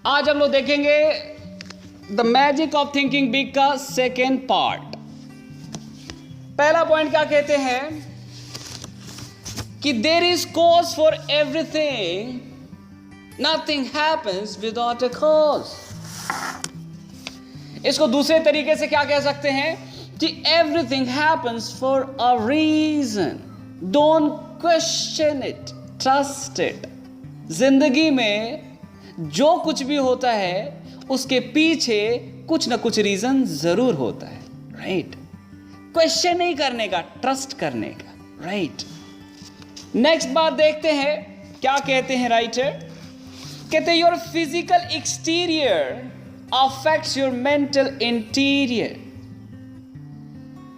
आज हम लोग देखेंगे the magic of thinking big का सेकेंड पार्ट। पहला पॉइंट क्या कहते हैं कि there is cause for everything, nothing happens without a cause. इसको दूसरे तरीके से क्या कह सकते हैं कि everything happens for a reason, don't question it, trust it. जिंदगी में जो कुछ भी होता है उसके पीछे कुछ ना कुछ रीजन जरूर होता है, राइट? क्वेश्चन नहीं करने का, ट्रस्ट करने का, राइट? नेक्स्ट बात देखते हैं क्या कहते हैं राइटर। कहते हैं your physical exterior affects your mental interior.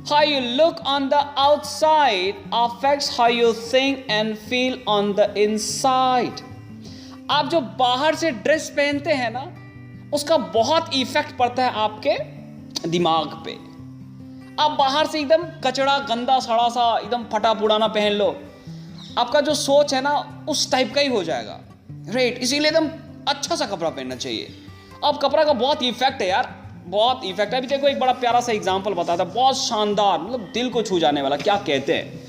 How you look on the outside affects how you think and feel on the inside. आप जो बाहर से ड्रेस पहनते हैं ना, उसका बहुत इफेक्ट पड़ता है आपके दिमाग पे। आप बाहर से एकदम कचड़ा, गंदा, सड़ा सा, एकदम फटा पुराना पहन लो, आपका जो सोच है ना उस टाइप का ही हो जाएगा, राइट? इसीलिए एकदम अच्छा सा कपड़ा पहनना चाहिए। अब कपड़ा का बहुत इफेक्ट है यार, बहुत इफेक्ट है। अभी देखो एक बड़ा प्यारा सा एग्जांपल बताता, बहुत शानदार, मतलब दिल को छू जाने वाला। क्या कहते हैं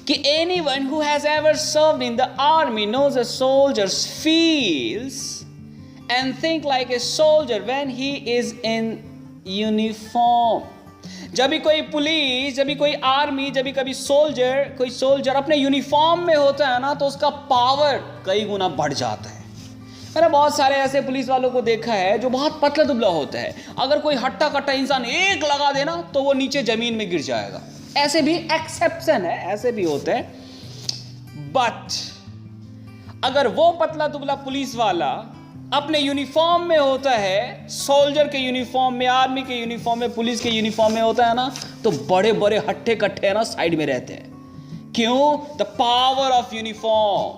कि anyone who has ever served in the army knows a soldier feels and think like a soldier when he is in uniform. जब भी कोई पुलिस, जब भी कोई आर्मी, जब भी कभी कोई सोल्जर अपने यूनिफॉर्म में होता है ना, तो उसका पावर कई गुना बढ़ जाता है। मैंने बहुत सारे ऐसे पुलिस वालों को देखा है जो बहुत पतला दुबला होता है, अगर कोई हट्टा कट्टा इंसान एक लगा देना तो वो नीचे जमीन में गिर जाएगा। ऐसे भी एक्सेप्शन है, ऐसे भी होते हैं। बट अगर वो पतला दुबला पुलिस वाला अपने यूनिफॉर्म में होता है, सोल्जर के यूनिफॉर्म में, आर्मी के यूनिफॉर्म में, पुलिस के यूनिफॉर्म में होता है ना, तो बड़े बड़े हट्टे कट्टे ना साइड में रहते हैं। क्यों? The power of uniform,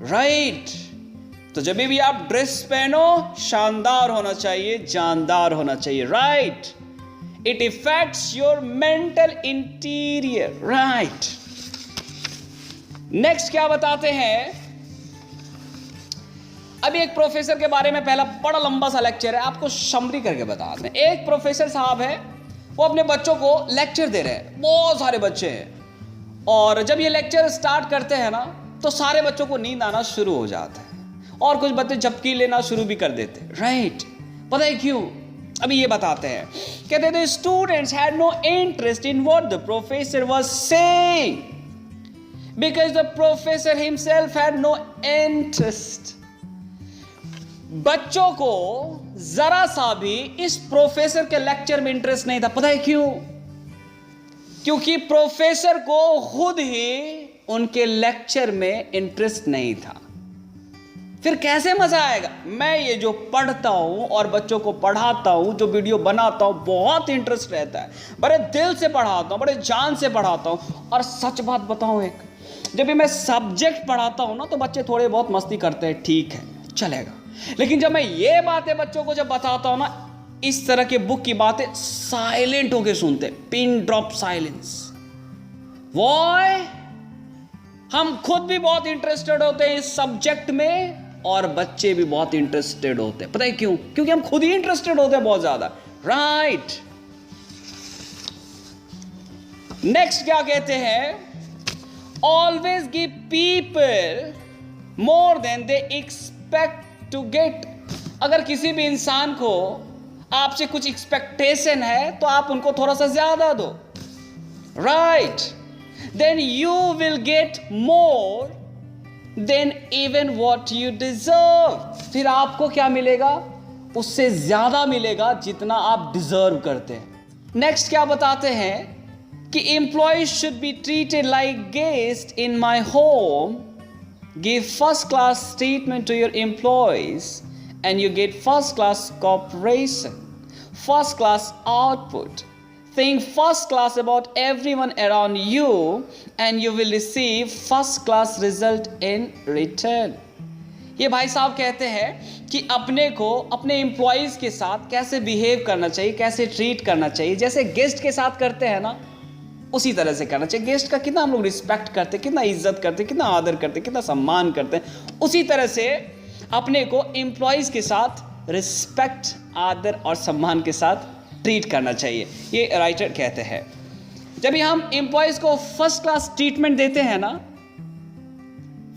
right? तो जब भी आप ड्रेस पहनो, शानदार होना चाहिए, जानदार होना चाहिए, right? It effects your mental interior, right? Next क्या बताते हैं, अभी एक प्रोफेसर के बारे में, पहला बड़ा लंबा सा लेक्चर है, आपको समरी करके बताते हैं। एक प्रोफेसर साहब है, वो अपने बच्चों को लेक्चर दे रहे हैं, बहुत सारे बच्चे हैं, और जब ये लेक्चर स्टार्ट करते हैं ना, तो सारे बच्चों को नींद आना शुरू हो जाता है, और कुछ बच्चे झपकी लेना शुरू भी कर देते हैं, राइट? पता है क्यों? अभी ये बताते हैं। कहते थे students had no interest in what the professor was saying because the professor himself had no interest. बच्चों को जरा सा भी इस प्रोफेसर के लेक्चर में इंटरेस्ट नहीं था। पता है क्यों? क्योंकि प्रोफेसर को खुद ही उनके लेक्चर में इंटरेस्ट नहीं था। फिर कैसे मजा आएगा? मैं ये जो पढ़ता हूं और बच्चों को पढ़ाता हूं, जो वीडियो बनाता हूं, बहुत इंटरेस्ट रहता है, बड़े दिल से पढ़ाता हूं, बड़े जान से पढ़ाता हूं। और सच बात बताऊं, एक जब भी मैं सब्जेक्ट पढ़ाता हूं ना, तो बच्चे थोड़े बहुत मस्ती करते हैं, ठीक है, चलेगा। लेकिन जब मैं ये बातें बच्चों को जब बताता हूं ना, इस तरह के बुक की बातें, साइलेंट होके सुनते, पिन ड्रॉप साइलेंस। व्हाई? हम खुद भी बहुत इंटरेस्टेड होते हैं इस सब्जेक्ट में, और बच्चे भी बहुत इंटरेस्टेड होते हैं। पता है क्यों? क्योंकि हम खुद ही इंटरेस्टेड होते हैं बहुत ज्यादा, राइट? नेक्स्ट क्या कहते हैं, always give people more than they expect to get. अगर किसी भी इंसान को आपसे कुछ एक्सपेक्टेशन है, तो आप उनको थोड़ा सा ज्यादा दो, right? Then you will get more than even what you deserve. फिर आपको क्या मिलेगा? उससे ज्यादा मिलेगा जितना आप डिजर्व करते हैं। नेक्स्ट क्या बताते हैं कि employees should be treated like guest in my home, give first class treatment to your employees and you get first class cooperation, first class output. Think first class about everyone around you and you will receive first class result in return. ये भाई साहब कहते हैं कि अपने को अपने employees के साथ कैसे बिहेव करना चाहिए, कैसे ट्रीट करना चाहिए, जैसे गेस्ट के साथ करते हैं ना, उसी तरह से करना चाहिए। गेस्ट का कितना हम लोग रिस्पेक्ट करते हैं, कितना इज्जत करते हैं, कितना आदर करते हैं, कितना सम्मान करते हैं, उसी तरह से अपने को एम्प्लॉयज़ के साथ रिस्पेक्ट, आदर और सम्मान के साथ ट्रीट करना चाहिए, ये राइटर कहते हैं। जब भी हम एम्प्लॉयज़ को फर्स्ट क्लास ट्रीटमेंट देते हैं ना,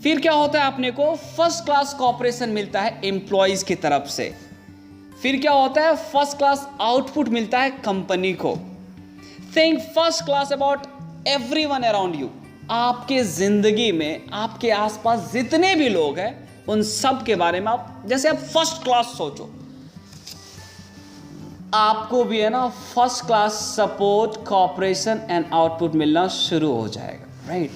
फिर क्या होता है, अपने को फर्स्ट क्लास कॉपरेशन मिलता है एम्प्लॉयज़ की तरफ से। फिर क्या होता है, फर्स्ट क्लास आउटपुट मिलता है कंपनी को। Think first class about everyone around you. आपके जिंदगी में आपके आसपास जितने भी लोग हैं उन सब के बारे में आप जैसे आप फर्स्ट क्लास सोचो, आपको भी है ना first class support, cooperation and output मिलना शुरू हो जाएगा, राइट।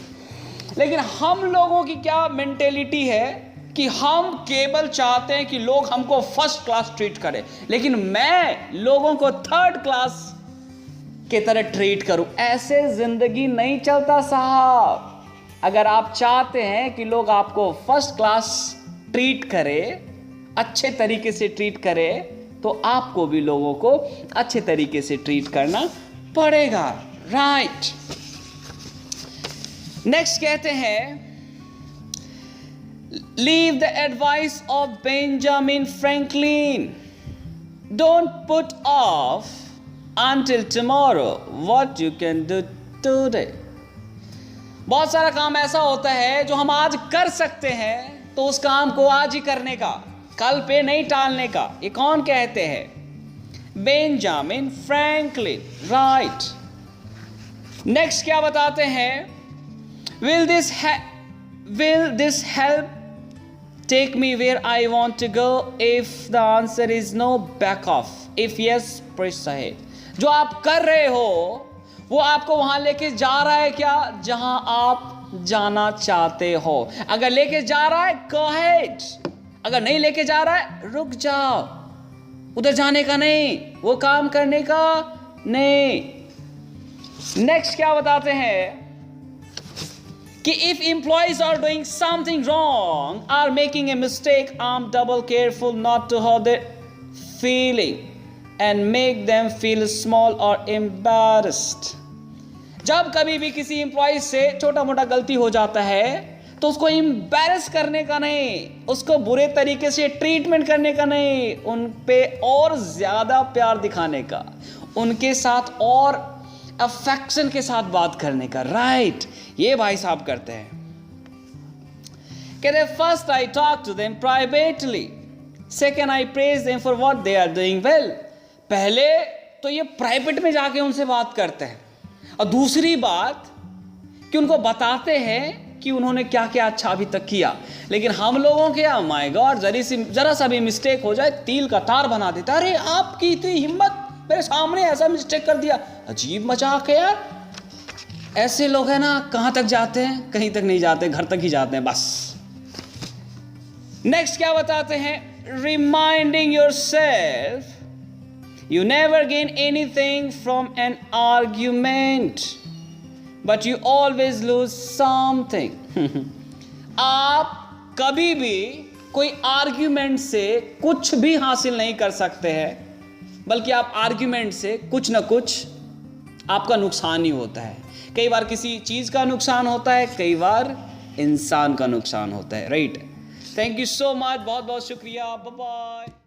लेकिन हम लोगों की क्या मेंटेलिटी है कि हम केवल चाहते हैं कि लोग हमको फर्स्ट क्लास ट्रीट करें, लेकिन मैं लोगों को थर्ड क्लास की तरह ट्रीट करूं। ऐसे जिंदगी नहीं चलता साहब। अगर आप चाहते हैं कि लोग आपको फर्स्ट क्लास ट्रीट करें, अच्छे तरीके से ट्रीट करें, तो आपको भी लोगों को अच्छे तरीके से ट्रीट करना पड़ेगा, राइट। नेक्स्ट कहते हैं, leave the advice of Benjamin Franklin, don't put off until tomorrow what you can do today। बहुत सारा काम ऐसा होता है जो हम आज कर सकते हैं, तो उस काम को आज ही करने का, कल पे नहीं टालने का। ये कौन कहते हैं? Benjamin Franklin, right. नेक्स्ट क्या बताते हैं, will this help take me where I want to go? If the answer is no, back off. If yes, press ahead। जो आप कर रहे हो वो आपको वहां लेके जा रहा है क्या, जहां आप जाना चाहते हो? अगर लेके जा रहा है, go ahead। अगर नहीं लेके जा रहा है, रुक जाओ। उधर जाने का नहीं, वो काम करने का नहीं। नेक्स्ट क्या बताते हैं कि if employees are doing something wrong, are making a mistake, I am double careful not to hurt their feeling and make them feel small or embarrassed। जब कभी भी किसी एम्प्लॉय से छोटा मोटा गलती हो जाता है, तो उसको एम्बैरस करने का नहीं, उसको बुरे तरीके से ट्रीटमेंट करने का नहीं, उन पे और ज्यादा प्यार दिखाने का, उनके साथ और अफेक्शन के साथ बात करने का, राइट। ये भाई साहब करते हैं। कहते हैं, first I talk to them privately, second I praise them for what they are doing well. पहले तो ये प्राइवेट में जाके उनसे बात करते हैं, और दूसरी बात कि उनको बताते हैं कि उन्होंने क्या क्या अच्छा अभी तक किया। लेकिन हम लोगों के माय गॉड, जरा सा भी मिस्टेक हो जाए तिल का तार बना देता। अरे आपकी इतनी हिम्मत, मेरे सामने ऐसा मिस्टेक कर दिया, अजीब मजाक है यार। ऐसे लोग हैं ना, कहां तक जाते हैं? कहीं तक नहीं जाते, घर तक ही जाते हैं बस। नेक्स्ट क्या बताते हैं, reminding yourself you never gain anything from an argument but you always lose something। आप कभी भी कोई आर्ग्यूमेंट से कुछ भी हासिल नहीं कर सकते हैं, बल्कि आप आर्ग्यूमेंट से कुछ ना कुछ आपका नुकसान ही होता है। कई बार किसी चीज़ का नुकसान होता है, कई बार इंसान का नुकसान होता है, right. Thank you so much, बहुत बहुत शुक्रिया, बाय बाय।